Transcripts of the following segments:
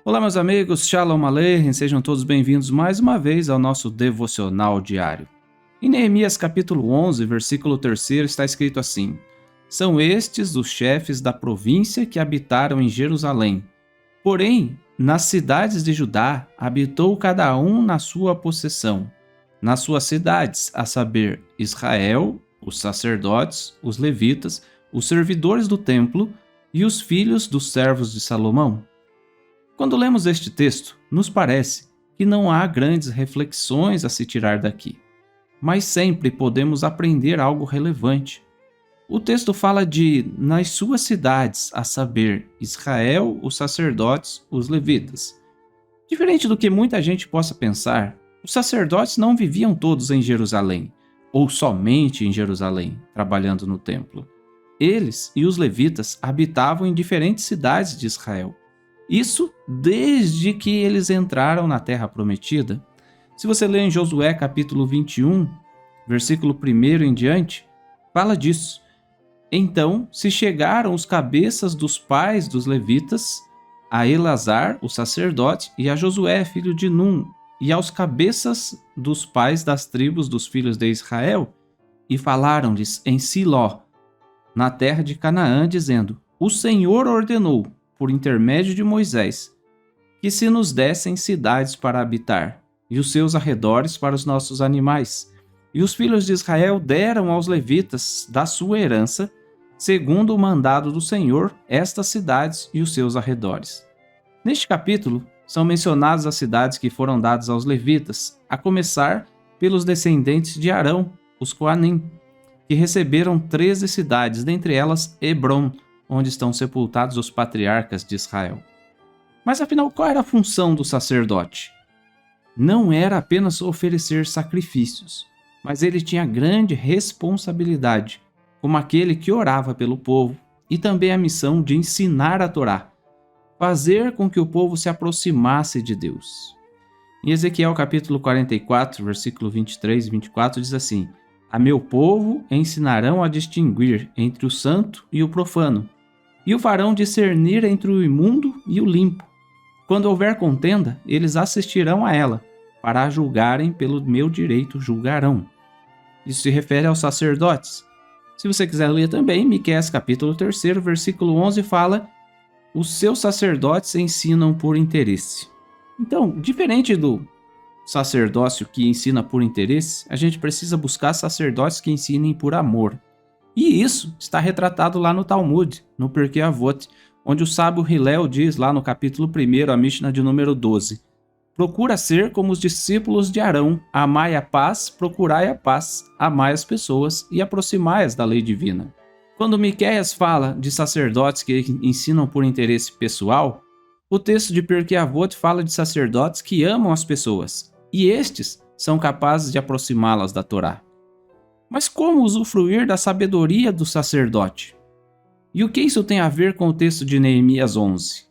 Olá, meus amigos, Shalom Aleichem, sejam todos bem-vindos mais uma vez ao nosso devocional diário. Em Neemias capítulo 11, versículo 3 está escrito assim: São estes os chefes da província que habitaram em Jerusalém. Porém, nas cidades de Judá habitou cada um na sua possessão. Nas suas cidades, a saber, Israel, os sacerdotes, os levitas, os servidores do templo e os filhos dos servos de Salomão. Quando lemos este texto, nos parece que não há grandes reflexões a se tirar daqui, mas sempre podemos aprender algo relevante. O texto fala de nas suas cidades, a saber, Israel, os sacerdotes, os levitas. Diferente do que muita gente possa pensar, os sacerdotes não viviam todos em Jerusalém, ou somente em Jerusalém, trabalhando no templo. Eles e os levitas habitavam em diferentes cidades de Israel. Isso desde que eles entraram na Terra Prometida. Se você ler em Josué capítulo 21, versículo 1 em diante, fala disso. Então se chegaram os cabeças dos pais dos levitas, a Elazar, o sacerdote, e a Josué, filho de Num, e aos cabeças dos pais das tribos dos filhos de Israel, e falaram-lhes em Siló, na terra de Canaã, dizendo: O Senhor ordenou, por intermédio de Moisés, que se nos dessem cidades para habitar, e os seus arredores para os nossos animais. E os filhos de Israel deram aos levitas da sua herança, segundo o mandado do Senhor, estas cidades e os seus arredores. Neste capítulo, são mencionadas as cidades que foram dadas aos levitas, a começar pelos descendentes de Arão, os Coanim, que receberam 13 cidades, dentre elas Hebrom, onde estão sepultados os patriarcas de Israel. Mas afinal, qual era a função do sacerdote? Não era apenas oferecer sacrifícios, mas ele tinha grande responsabilidade, como aquele que orava pelo povo, e também a missão de ensinar a Torá, fazer com que o povo se aproximasse de Deus. Em Ezequiel capítulo 44, versículo 23 e 24 diz assim: A meu povo ensinarão a distinguir entre o santo e o profano, e o farão discernir entre o imundo e o limpo. Quando houver contenda, eles assistirão a ela, para a julgarem pelo meu direito julgarão. Isso se refere aos sacerdotes. Se você quiser ler também, Miqueias capítulo 3, versículo 11 fala: Os seus sacerdotes ensinam por interesse. Então, diferente do sacerdócio que ensina por interesse, a gente precisa buscar sacerdotes que ensinem por amor. E isso está retratado lá no Talmud, no Pirkei Avot, onde o sábio Hillel diz lá no capítulo 1, a Mishnah de número 12: Procura ser como os discípulos de Arão, amai a paz, procurai a paz, amai as pessoas e aproximai-as da lei divina. Quando Miqueias fala de sacerdotes que ensinam por interesse pessoal, o texto de Pirkei Avot fala de sacerdotes que amam as pessoas, e estes são capazes de aproximá-las da Torá. Mas como usufruir da sabedoria do sacerdote? E o que isso tem a ver com o texto de Neemias 11?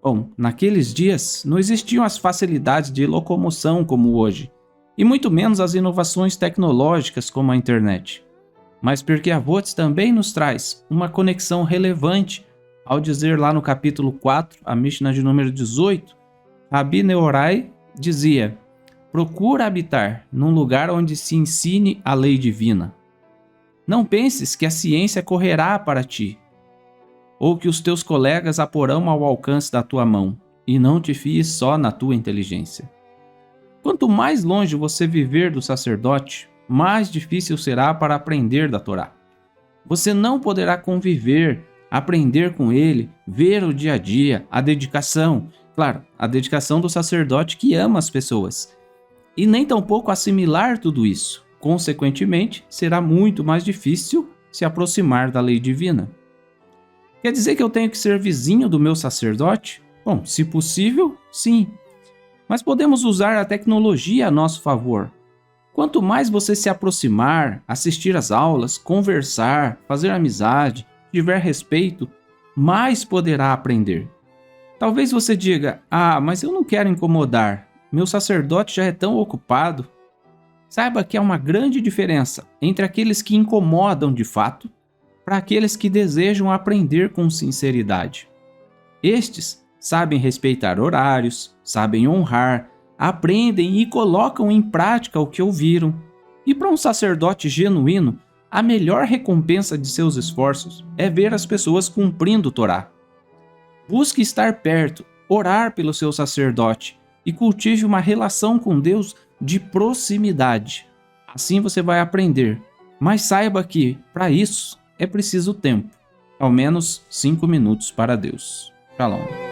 Bom, naqueles dias não existiam as facilidades de locomoção como hoje, e muito menos as inovações tecnológicas como a internet. Mas Pirkei Avot também nos traz uma conexão relevante ao dizer lá no capítulo 4, a Mishnah de número 18, Rabi Nehorai dizia: Procura habitar num lugar onde se ensine a lei divina. Não penses que a ciência correrá para ti, ou que os teus colegas a porão ao alcance da tua mão, e não te fies só na tua inteligência. Quanto mais longe você viver do sacerdote, mais difícil será para aprender da Torá. Você não poderá conviver, aprender com ele, ver o dia a dia, a dedicação, claro, a dedicação do sacerdote que ama as pessoas, e nem tampouco assimilar tudo isso. Consequentemente, será muito mais difícil se aproximar da lei divina. Quer dizer que eu tenho que ser vizinho do meu sacerdote? Bom, se possível, sim. Mas podemos usar a tecnologia a nosso favor. Quanto mais você se aproximar, assistir às aulas, conversar, fazer amizade, tiver respeito, mais poderá aprender. Talvez você diga: mas eu não quero incomodar. Meu sacerdote já é tão ocupado. Saiba que há uma grande diferença entre aqueles que incomodam de fato para aqueles que desejam aprender com sinceridade. Estes sabem respeitar horários, sabem honrar, aprendem e colocam em prática o que ouviram. E para um sacerdote genuíno, a melhor recompensa de seus esforços é ver as pessoas cumprindo o Torá. Busque estar perto, orar pelo seu sacerdote e cultive uma relação com Deus de proximidade. Assim você vai aprender, mas saiba que, para isso, é preciso tempo. Ao menos 5 minutos para Deus. Shalom.